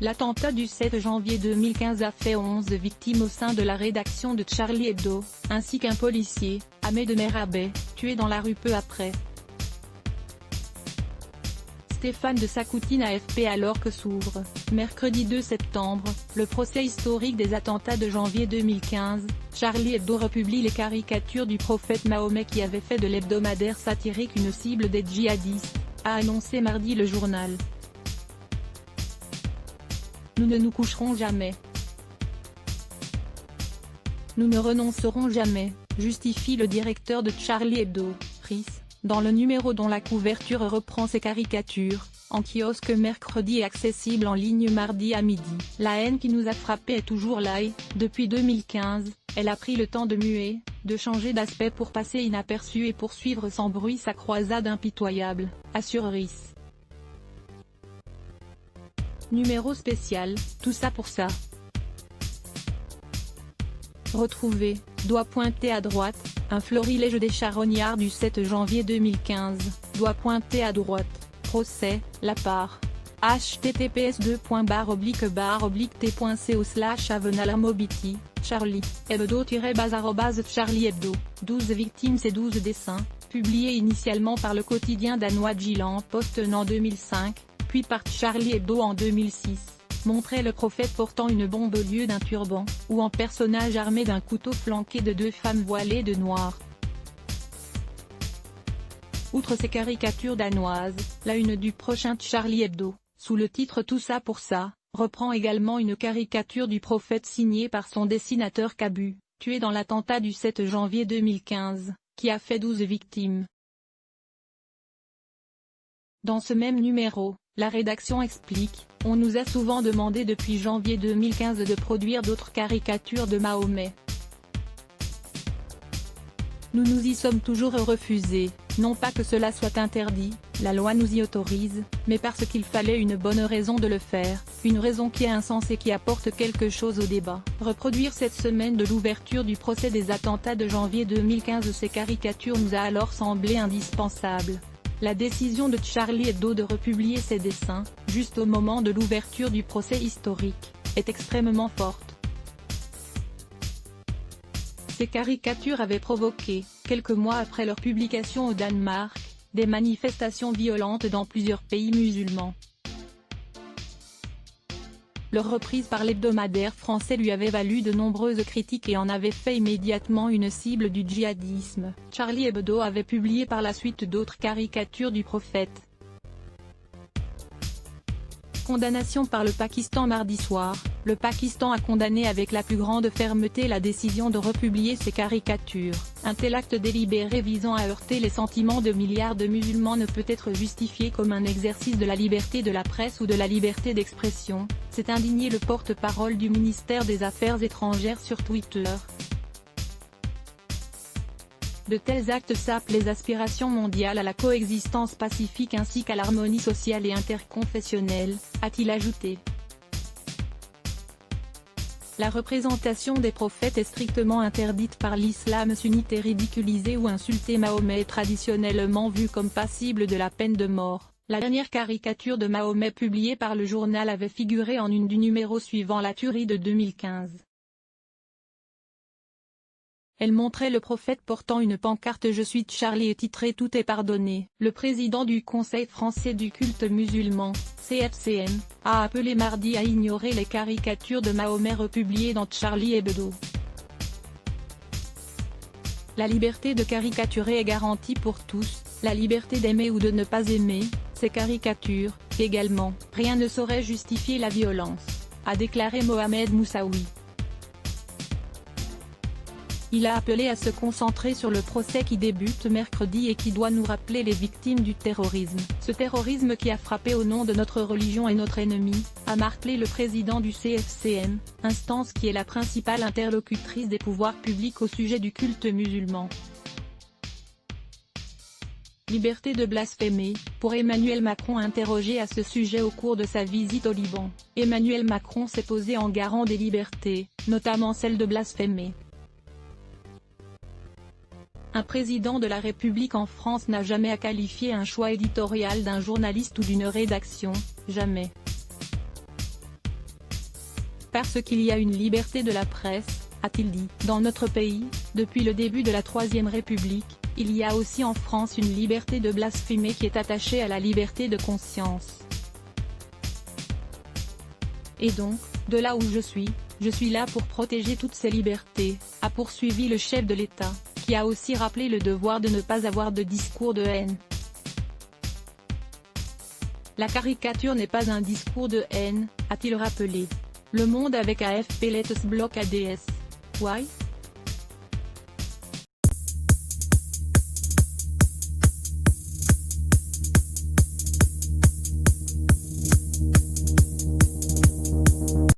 L'attentat du 7 janvier 2015 a fait 11 victimes au sein de la rédaction de Charlie Hebdo, ainsi qu'un policier, Ahmed Merabet, tué dans la rue peu après. Stéphane de Sacoutine AFP. Alors que s'ouvre, mercredi 2 septembre, le procès historique des attentats de janvier 2015, Charlie Hebdo republie les caricatures du prophète Mahomet qui avait fait de l'hebdomadaire satirique une cible des djihadistes, a annoncé mardi le journal. Nous ne nous coucherons jamais. Nous ne renoncerons jamais, justifie le directeur de Charlie Hebdo, Rhys, dans le numéro dont la couverture reprend ses caricatures, en kiosque mercredi et accessible en ligne mardi à midi. La haine qui nous a frappés est toujours là et, depuis 2015, elle a pris le temps de muer, de changer d'aspect pour passer inaperçue et poursuivre sans bruit sa croisade impitoyable, assure Rhys. Numéro spécial, tout ça pour ça. Retrouvez, doigt pointé à droite, un florilège des charognards du 7 janvier 2015, doigt pointé à droite, procès, la part. https://t.co/Charlie Hebdo, Charlie Hebdo, 12 victimes et 12 dessins, publiés initialement par le quotidien danois Jylland Posten en 2005, puis par Charlie Hebdo en 2006, montrait le prophète portant une bombe au lieu d'un turban, ou en personnage armé d'un couteau flanqué de deux femmes voilées de noir. Outre ces caricatures danoises, la une du prochain Charlie Hebdo, sous le titre Tout ça pour ça, reprend également une caricature du prophète signée par son dessinateur Cabu, tué dans l'attentat du 7 janvier 2015, qui a fait 12 victimes. Dans ce même numéro, la rédaction explique, on nous a souvent demandé depuis janvier 2015 de produire d'autres caricatures de Mahomet. Nous nous y sommes toujours refusés, non pas que cela soit interdit, la loi nous y autorise, mais parce qu'il fallait une bonne raison de le faire, une raison qui a un sens et qui apporte quelque chose au débat. Reproduire cette semaine de l'ouverture du procès des attentats de janvier 2015 ces caricatures nous a alors semblé indispensable. La décision de Charlie Hebdo de republier ses dessins, juste au moment de l'ouverture du procès historique, est extrêmement forte. Ces caricatures avaient provoqué, quelques mois après leur publication au Danemark, des manifestations violentes dans plusieurs pays musulmans. Leur reprise par l'hebdomadaire français lui avait valu de nombreuses critiques et en avait fait immédiatement une cible du djihadisme. Charlie Hebdo avait publié par la suite d'autres caricatures du prophète. Condamnation par le Pakistan. Mardi soir, le Pakistan a condamné avec la plus grande fermeté la décision de republier ces caricatures. Un tel acte délibéré visant à heurter les sentiments de milliards de musulmans ne peut être justifié comme un exercice de la liberté de la presse ou de la liberté d'expression, s'est indigné le porte-parole du ministère des Affaires étrangères sur Twitter. De tels actes sapent les aspirations mondiales à la coexistence pacifique ainsi qu'à l'harmonie sociale et interconfessionnelle, a-t-il ajouté. La représentation des prophètes est strictement interdite par l'islam sunnite et ridiculiser ou insulter Mahomet est traditionnellement vu comme passible de la peine de mort. La dernière caricature de Mahomet publiée par le journal avait figuré en une du numéro suivant la tuerie de 2015. Elle montrait le prophète portant une pancarte Je suis Charlie et titré Tout est pardonné. Le président du Conseil français du culte musulman, CFCM, a appelé mardi à ignorer les caricatures de Mahomet republiées dans Charlie Hebdo. La liberté de caricaturer est garantie pour tous, la liberté d'aimer ou de ne pas aimer, ces caricatures, également. Rien ne saurait justifier la violence, a déclaré Mohamed Moussaoui. Il a appelé à se concentrer sur le procès qui débute mercredi et qui doit nous rappeler les victimes du terrorisme. Ce terrorisme qui a frappé au nom de notre religion et notre ennemi, a martelé le président du CFCM, instance qui est la principale interlocutrice des pouvoirs publics au sujet du culte musulman. Liberté de blasphémer, pour Emmanuel Macron. Interrogé à ce sujet au cours de sa visite au Liban, Emmanuel Macron s'est posé en garant des libertés, notamment celle de blasphémer. Un président de la République en France n'a jamais à qualifier un choix éditorial d'un journaliste ou d'une rédaction, jamais. Parce qu'il y a une liberté de la presse, a-t-il dit. Dans notre pays, depuis le début de la Troisième République, il y a aussi en France une liberté de blasphémer qui est attachée à la liberté de conscience. Et donc, de là où je suis là pour protéger toutes ces libertés, a poursuivi le chef de l'État, qui a aussi rappelé le devoir de ne pas avoir de discours de haine. La caricature n'est pas un discours de haine, a-t-il rappelé. Le Monde avec AFP Let's block ADS. Why?